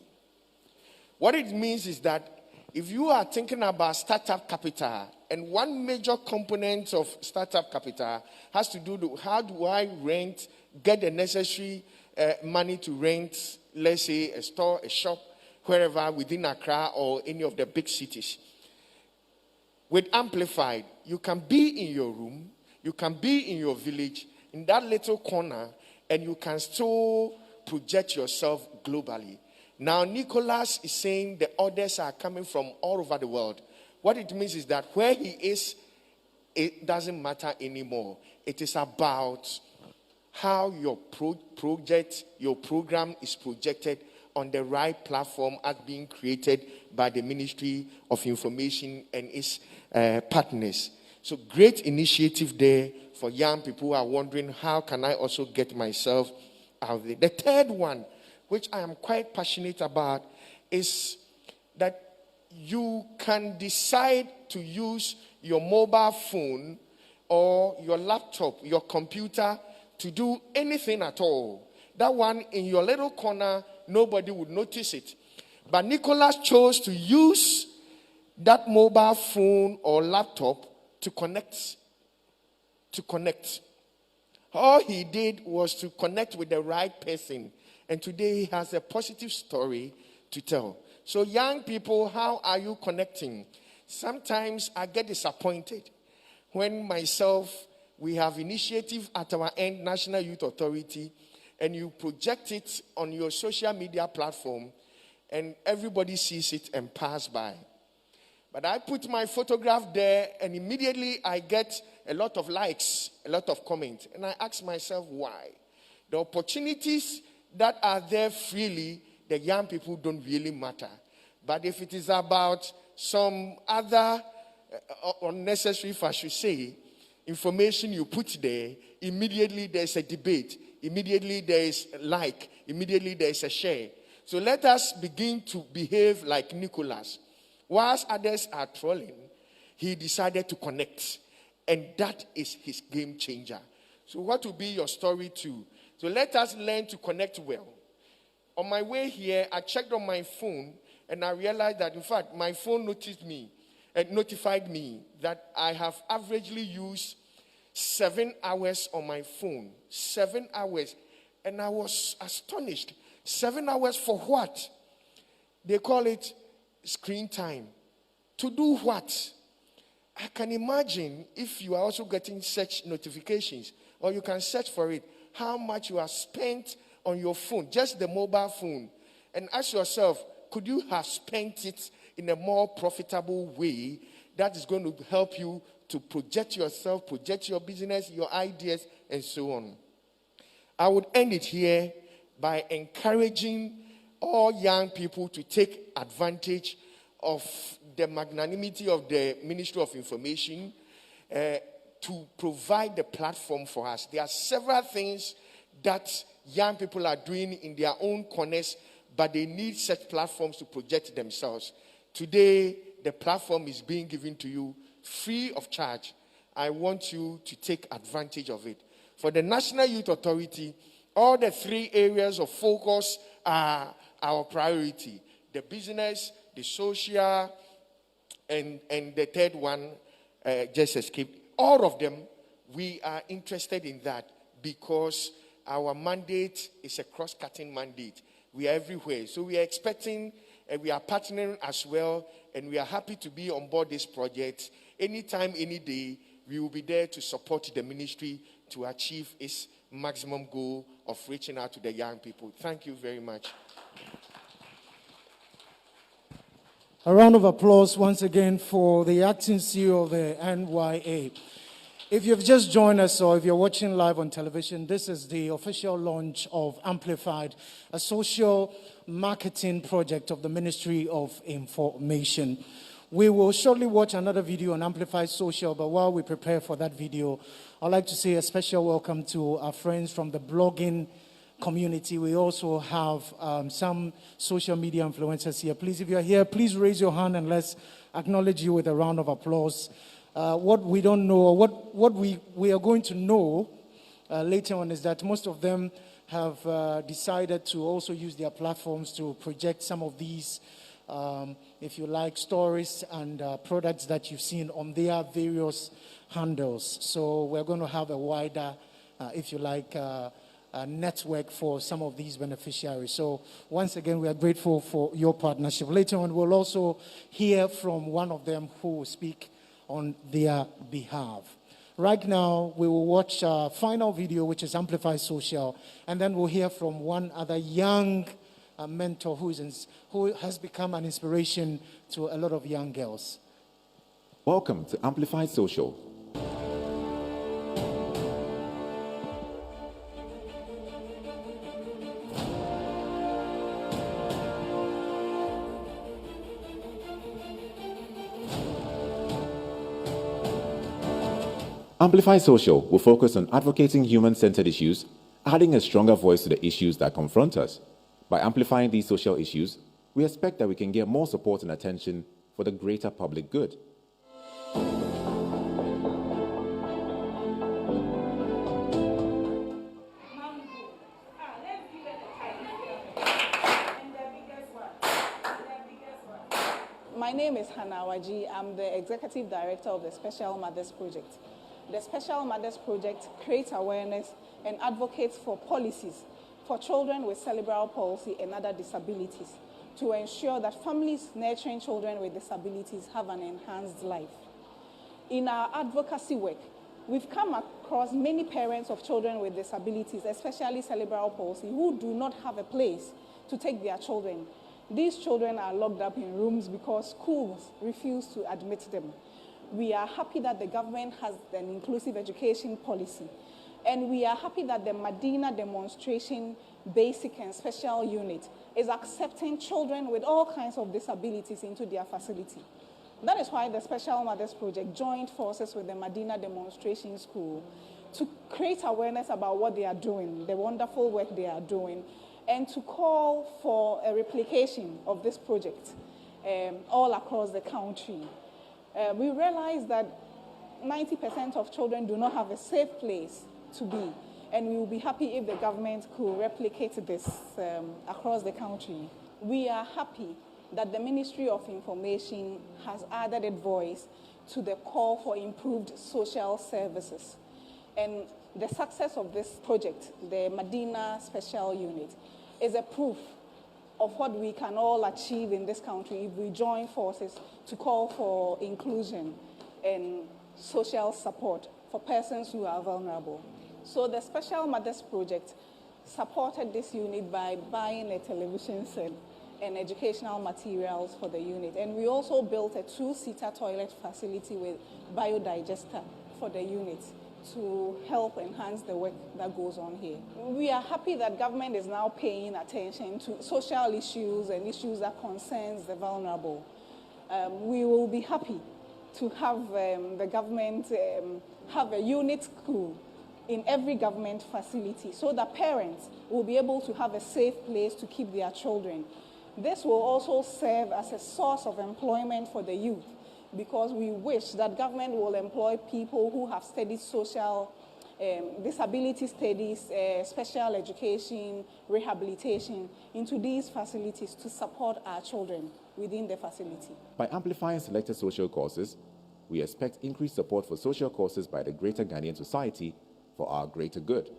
What it means is that if you are thinking about startup capital, and one major component of startup capital has to do with how do I get the necessary money to rent, let's say, a store, a shop, wherever within Accra or any of the big cities. With Amplified, you can be in your room, you can be in your village, in that little corner, and you can still project yourself globally. Now, Nicholas is saying the orders are coming from all over the world. What it means is that where he is, it doesn't matter anymore. It is about how your program is projected on the right platform as being created by the Ministry of Information and its partners. So great initiative there for young people who are wondering, how can I also get myself out there? The third one, which I am quite passionate about, is that you can decide to use your mobile phone or your laptop, your computer, to do anything at all. That one in your little corner, nobody would notice it. But Nicholas chose to use that mobile phone or laptop to connect. All he did was to connect with the right person. And today he has a positive story to tell. So young people, how are you connecting? Sometimes I get disappointed when we have initiative at our end, National Youth Authority, and you project it on your social media platform, and everybody sees it and pass by. But I put my photograph there, and immediately I get a lot of likes, a lot of comments. And I ask myself why. The opportunities that are there freely, the young people don't really matter. But if it is about some other unnecessary, if I should say, information you put there, immediately there's a debate. Immediately there is a like. Immediately there is a share. So let us begin to behave like Nicholas. Whilst others are trolling, he decided to connect. And that is his game changer. So what will be your story too? So let us learn to connect well. On my way here, I checked on my phone and I realized that, in fact, my phone notified me that I have averagely used 7 hours on my phone. 7 hours. And I was astonished. 7 hours for what? They call it screen time. To do what? I can imagine if you are also getting search notifications, or you can search for it, how much you have spent on your phone, just the mobile phone. And ask yourself, could you have spent it in a more profitable way that is going to help you to project yourself, project your business, your ideas, and so on? I would end it here by encouraging all young people to take advantage of the magnanimity of the Ministry of Information to provide the platform for us. There are several things that young people are doing in their own corners, but they need such platforms to project themselves. Today, the platform is being given to you free of charge. I want you to take advantage of it. For the National Youth Authority, all the 3 areas of focus are our priority. The business, the social, and the third one just escaped. All of them, we are interested in that because our mandate is a cross-cutting mandate. We are everywhere. So we are expecting, and we are partnering as well, and we are happy to be on board this project. Anytime, any day, we will be there to support the ministry to achieve its maximum goal of reaching out to the young people. Thank you very much. A round of applause once again for the acting CEO of the NYA. If you've just joined us or if you're watching live on television, this is the official launch of Amplified, a social marketing project of the Ministry of Information. We will shortly watch another video on Amplified Social, but while we prepare for that video, I'd like to say a special welcome to our friends from the blogging community. We also have some social media influencers here. Please, if you're here, please raise your hand and let's acknowledge you with a round of applause. What we don't know, or what we are going to know later on, is that most of them have decided to also use their platforms to project some of these, if you like, stories and products that you've seen on their various handles. So we're going to have a wider, if you like, network for some of these beneficiaries. So once again, we are grateful for your partnership. Later on, we'll also hear from one of them who will speak on their behalf. Right now, we will watch our final video, which is Amplify Social, and then we'll hear from one other young mentor who has become an inspiration to a lot of young girls. Welcome to Amplify Social. Amplify Social will focus on advocating human-centered issues, adding a stronger voice to the issues that confront us. By amplifying these social issues, we expect that we can get more support and attention for the greater public good. My name is Hannah Waji. I'm the Executive Director of the Special Mothers Project. The Special Mothers Project creates awareness and advocates for policies for children with cerebral palsy and other disabilities to ensure that families nurturing children with disabilities have an enhanced life. In our advocacy work, we've come across many parents of children with disabilities, especially cerebral palsy, who do not have a place to take their children. These children are locked up in rooms because schools refuse to admit them. We are happy that the government has an inclusive education policy, and we are happy that the Medina Demonstration Basic and Special Unit is accepting children with all kinds of disabilities into their facility. That is why the Special Mothers Project joined forces with the Medina Demonstration School to create awareness about what they are doing, the wonderful work they are doing, and to call for a replication of this project all across the country. We realize that 90% of children do not have a safe place to be, and we will be happy if the government could replicate this across the country. We are happy that the Ministry of Information has added a voice to the call for improved social services. And the success of this project, the Medina Special Unit, is a proof of what we can all achieve in this country if we join forces to call for inclusion and social support for persons who are vulnerable. So the Special Mothers Project supported this unit by buying a television set and educational materials for the unit. And we also built a 2-seater toilet facility with biodigester for the unit to help enhance the work that goes on here. We are happy that government is now paying attention to social issues and issues that concerns the vulnerable. We will be happy to have the government have a unit school in every government facility so that parents will be able to have a safe place to keep their children. This will also serve as a source of employment for the youth, because we wish that government will employ people who have studied social disability studies, special education, rehabilitation into these facilities to support our children within the facility. By amplifying selected social causes, we expect increased support for social causes by the greater Ghanaian society for our greater good.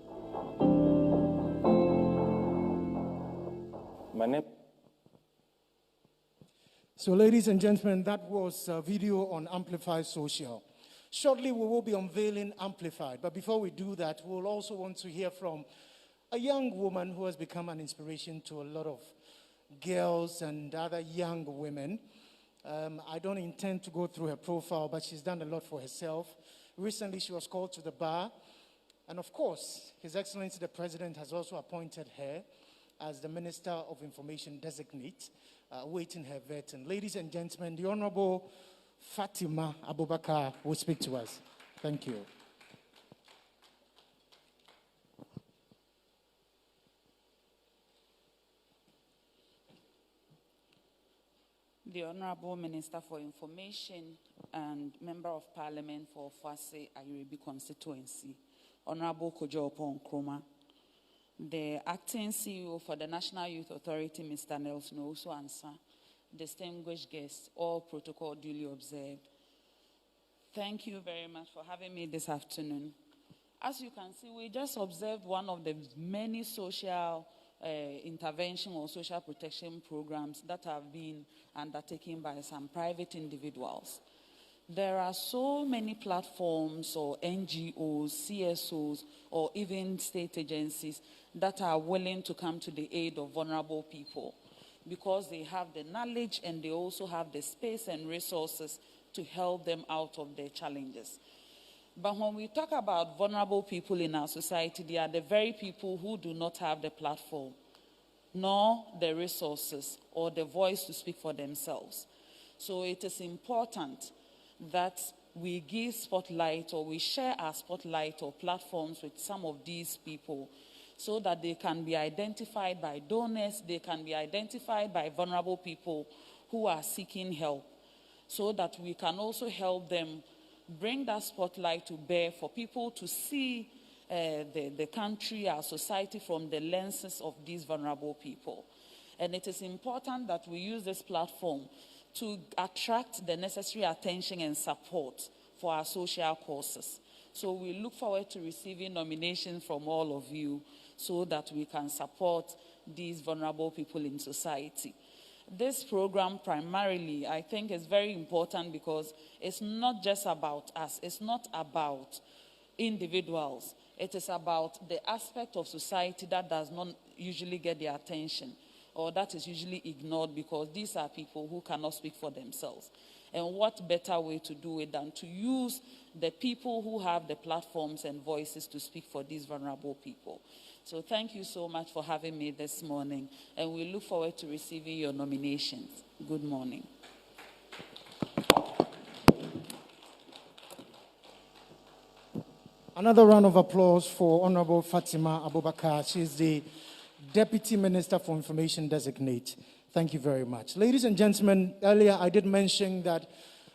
So, ladies and gentlemen, that was a video on Amplify Social. Shortly, we will be unveiling Amplified. But before we do that, we'll also want to hear from a young woman who has become an inspiration to a lot of girls and other young women. I don't intend to go through her profile, but she's done a lot for herself. Recently, she was called to the bar. And of course, His Excellency the President has also appointed her as the Minister of Information Designate, awaiting her vetting. Ladies and gentlemen, the Honorable Fatima Abubakar will speak to us. Thank you. The Honorable Minister for Information and Member of Parliament for Fase Ayuribi constituency, Honorable Kojo Nkrumah, the Acting CEO for the National Youth Authority, Mr. Nelson also answer, distinguished guests, all protocol duly observed. Thank you very much for having me this afternoon. As you can see, we just observed one of the many social intervention or social protection programs that have been undertaken by some private individuals. There are so many platforms or NGOs, CSOs, or even state agencies that are willing to come to the aid of vulnerable people because they have the knowledge and they also have the space and resources to help them out of their challenges. But when we talk about vulnerable people in our society, they are the very people who do not have the platform, nor the resources or the voice to speak for themselves. So it is important that we give spotlight or we share our spotlight or platforms with some of these people so that they can be identified by donors, they can be identified by vulnerable people who are seeking help, so that we can also help them bring that spotlight to bear for people to see the country, our society from the lenses of these vulnerable people. And it is important that we use this platform to attract the necessary attention and support for our social causes. So we look forward to receiving nominations from all of you so that we can support these vulnerable people in society. This program primarily, I think, is very important because it's not just about us. It's not about individuals. It is about the aspect of society that does not usually get the attention or that is usually ignored because these are people who cannot speak for themselves. And what better way to do it than to use the people who have the platforms and voices to speak for these vulnerable people. So thank you so much for having me this morning, and we look forward to receiving your nominations. Good morning. Another round of applause for Honorable Fatima Abubakar. She's the Deputy Minister for Information Designate. Thank you very much. Ladies and gentlemen, earlier I did mention that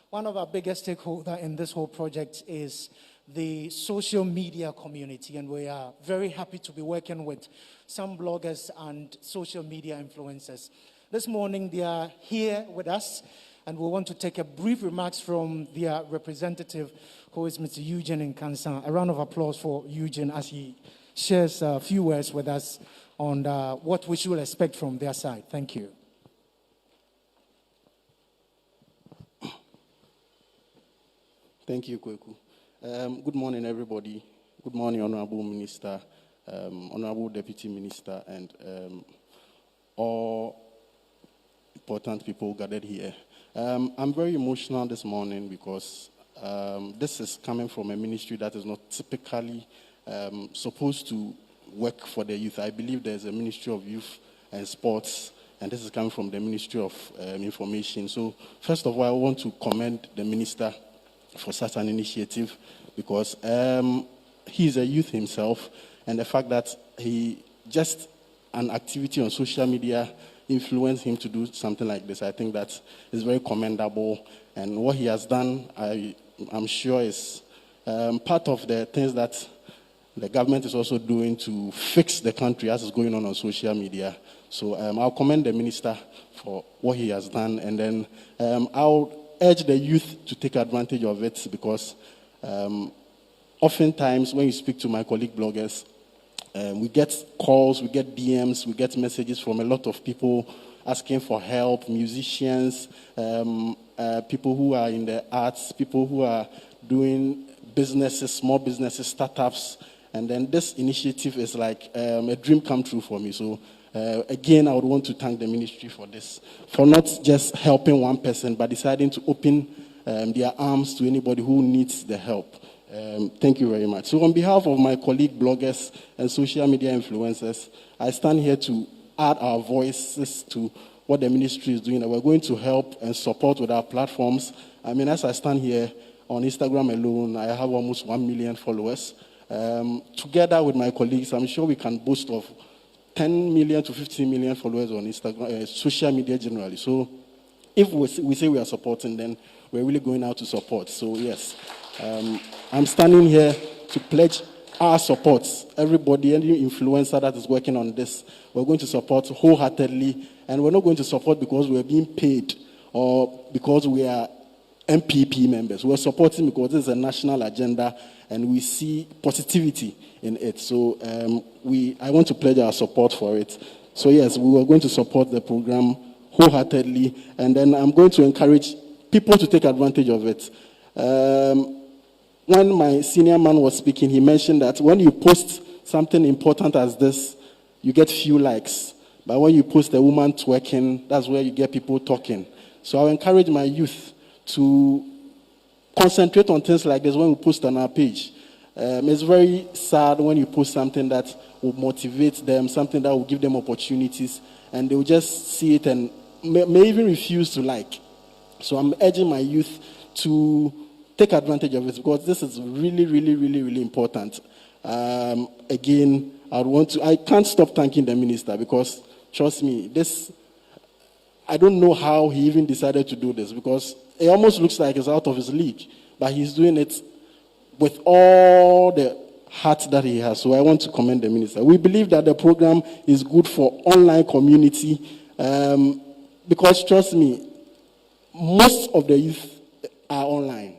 one of our biggest stakeholders in this whole project is the social media community, and we are very happy to be working with some bloggers and social media influencers. This morning they are here with us, and we want to take a brief remarks from their representative, who is Mr. Eugene Nkansa. A round of applause for Eugene as he shares a few words with us on what we should expect from their side. Thank you. Thank you, Kweku. Good morning, everybody. Good morning, Honorable Minister, Honorable Deputy Minister, and all important people gathered here. I'm very emotional this morning because this is coming from a ministry that is not typically supposed to work for the youth. I believe there's a Ministry of Youth and Sports, and this is coming from the Ministry of Information. So, first of all, I want to commend the minister for such an initiative because he's a youth himself, and the fact that he just an activity on social media influenced him to do something like this, I think that is very commendable. And what he has done, I'm sure, is part of the things that the government is also doing to fix the country as is going on social media. So I'll commend the minister for what he has done, and then I'll urge the youth to take advantage of it because oftentimes when you speak to my colleague bloggers, we get calls, we get DMs, we get messages from a lot of people asking for help, musicians, people who are in the arts, people who are doing businesses, small businesses, startups. And then this initiative is like a dream come true for me. So again, I would want to thank the ministry for this, for not just helping one person, but deciding to open their arms to anybody who needs the help. Thank you very much. So on behalf of my colleague bloggers and social media influencers, I stand here to add our voices to what the ministry is doing. And we're going to help and support with our platforms. I mean, as I stand here on Instagram alone, I have almost 1 million followers. Together with my colleagues, I'm sure we can boast of 10 million to 15 million followers on Instagram, social media generally. So if we say we are supporting, then we're really going out to support. So yes, I'm standing here to pledge our support. Everybody, any influencer that is working on this, we're going to support wholeheartedly. And we're not going to support because we're being paid or because we are MPP members. We're supporting because this is a national agenda and we see positivity in it. So I want to pledge our support for it. So yes, we are going to support the program wholeheartedly, and then I'm going to encourage people to take advantage of it. When my senior man was speaking, he mentioned that when you post something important as this, you get few likes. But when you post a woman twerking, that's where you get people talking. So I'll encourage my youth to concentrate on things like this when we post on our page. It's very sad when you post something that will motivate them, something that will give them opportunities, and they will just see it and may even refuse to like. So I'm urging my youth to take advantage of it because this is really, really, really, really important. Again, I can't stop thanking the minister because, trust me, I don't know how he even decided to do this because it almost looks like it's out of his league, but he's doing it with all the heart that he has. So I want to commend the minister. We believe that the program is good for online community because, trust me, most of the youth are online.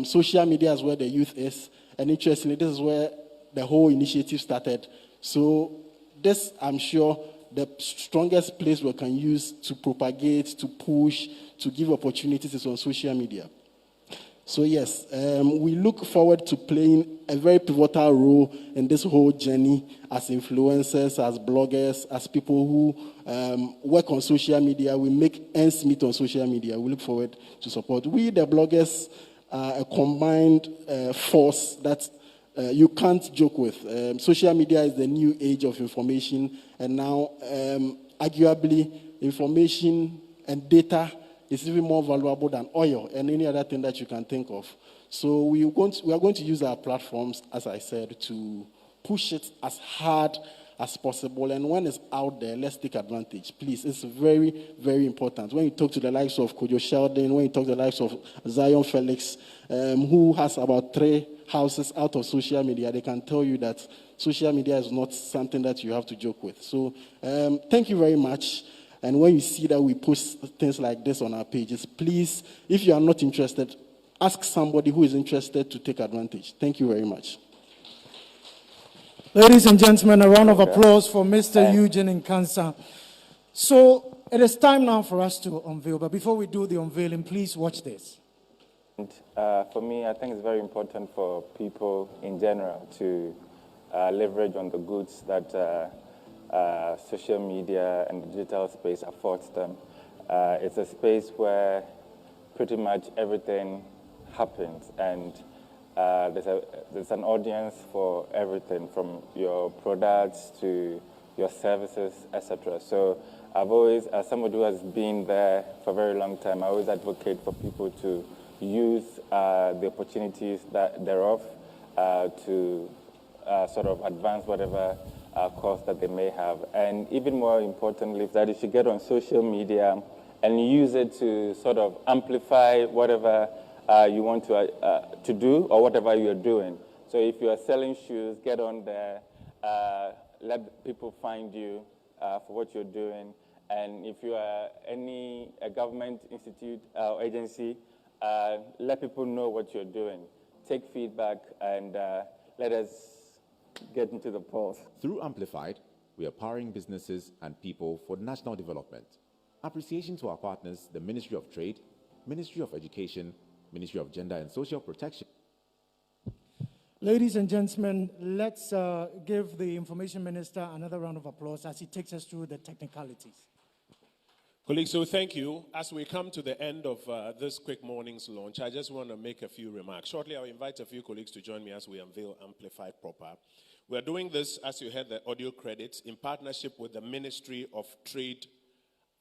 Social media is where the youth is, and interestingly, this is where the whole initiative started. So this, I'm sure, the strongest place we can use to propagate, to push, to give opportunities is on social media. So yes, we look forward to playing a very pivotal role in this whole journey as influencers, as bloggers, as people who work on social media. We make ends meet on social media. We look forward to support. We, the bloggers, are a combined force that you can't joke with. Social media is the new age of information, and now, arguably, information and data is even more valuable than oil and any other thing that you can think of. So we are going to use our platforms, as I said, to push it as hard as possible. And when it's out there, let's take advantage. Please, it's very, very important. When you talk to the likes of Kojo Sheldon, when you talk to the likes of Zion Felix, who has about 3 houses out of social media, they can tell you that social media is not something that you have to joke with. So thank you very much. And when you see that we post things like this on our pages, please, if you are not interested, ask somebody who is interested to take advantage. Thank you very much. Ladies and gentlemen, a round of applause for Mr. Eugene Nkansa. So it is time now for us to unveil. But before we do the unveiling, please watch this. For me, I think it's very important for people in general to leverage on the goods that social media and the digital space affords them. It's a space where pretty much everything happens, and there's an audience for everything, from your products to your services, etc. So I've always, as somebody who has been there for a very long time, I always advocate for people to use the opportunities thereof to sort of advance whatever cause that they may have. And even more importantly, that you should get on social media and use it to sort of amplify whatever you want to do or whatever you're doing. So if you are selling shoes, get on there, let people find you for what you're doing. And if you are a government institute or agency, let people know what you're doing. Take feedback and let us get into the polls. Through Amplified, we are powering businesses and people for national development. Appreciation to our partners, the Ministry of Trade, Ministry of Education, Ministry of Gender and Social Protection. Ladies and gentlemen, let's give the Information Minister another round of applause as he takes us through the technicalities. Colleagues, so thank you. As we come to the end of this quick morning's launch, I just want to make a few remarks. Shortly, I'll invite a few colleagues to join me as we unveil Amplified proper. We're doing this, as you heard the audio credits, in partnership with the Ministry of Trade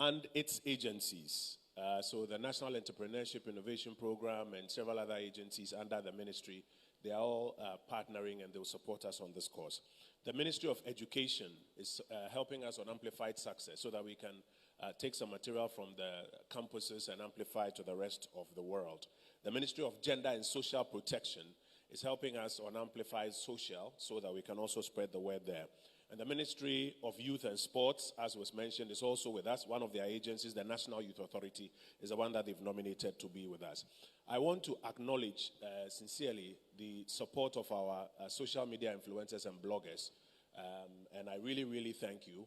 and its agencies. So the National Entrepreneurship Innovation Program and several other agencies under the ministry, they are all partnering and they will support us on this course. The Ministry of Education is helping us on Amplified Success so that we can take some material from the campuses and amplify to the rest of the world. The Ministry of Gender and Social Protection is helping us on Amplified Social so that we can also spread the word there. And the Ministry of Youth and Sports, as was mentioned, is also with us. One of their agencies, the National Youth Authority, is the one that they've nominated to be with us. I want to acknowledge sincerely the support of our social media influencers and bloggers. And I really, really thank you.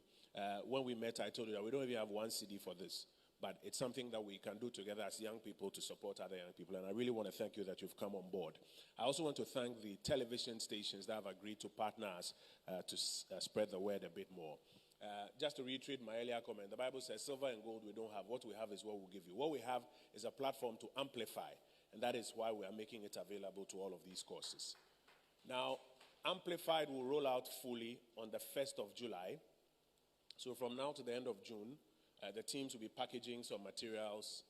When we met, I told you that we don't even have one CD for this, but it's something that we can do together as young people to support other young people, and I really want to thank you that you've come on board. I also want to thank the television stations that have agreed to partner us to spread the word a bit more. Just to reiterate my earlier comment, the Bible says silver and gold we don't have. What we have is what we'll give you. What we have is a platform to amplify, and that is why we are making it available to all of these courses. Now, Amplified will roll out fully on the 1st of July. So from now to the end of June, the teams will be packaging some materials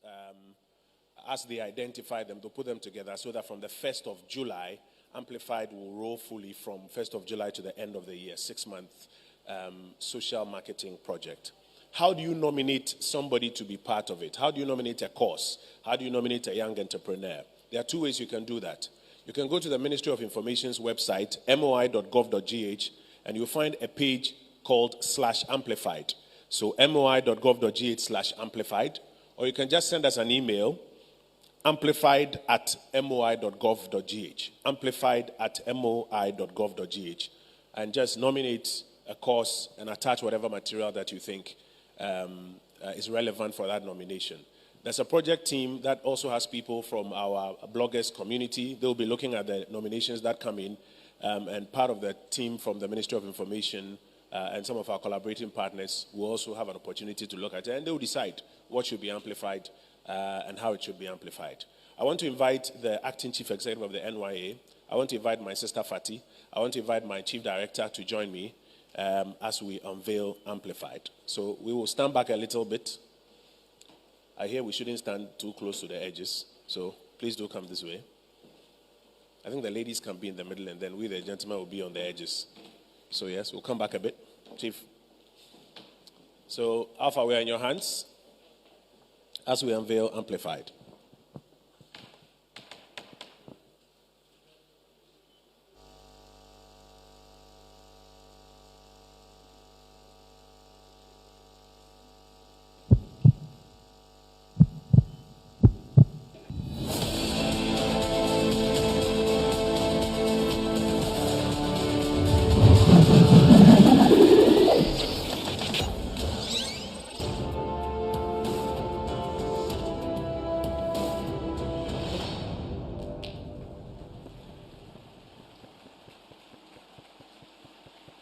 as they identify them, they'll put them together so that from the 1st of July, Amplified will roll fully from 1st of July to the end of the year, 6-month social marketing project. How do you nominate somebody to be part of it? How do you nominate a course? How do you nominate a young entrepreneur? There are 2 ways you can do that. You can go to the Ministry of Information's website, moi.gov.gh, and you'll find a page called /amplified. So moi.gov.gh/amplified, or you can just send us an email, amplified@moi.gov.gh, amplified@moi.gov.gh, and just nominate a course and attach whatever material that you think is relevant for that nomination. There's a project team that also has people from our bloggers community. They'll be looking at the nominations that come in, and part of the team from the Ministry of Information and some of our collaborating partners will also have an opportunity to look at it, and they'll decide what should be amplified and how it should be amplified. I want to invite the acting chief executive of the NYA. I want to invite my sister Fati. I want to invite my chief director to join me as we unveil Amplified. So we will stand back a little bit. I hear we shouldn't stand too close to the edges, so please do come this way. I think the ladies can be in the middle, and then we, the gentlemen, will be on the edges. So yes, we'll come back a bit. Chief. So Alpha, we are in your hands as we unveil Amplified.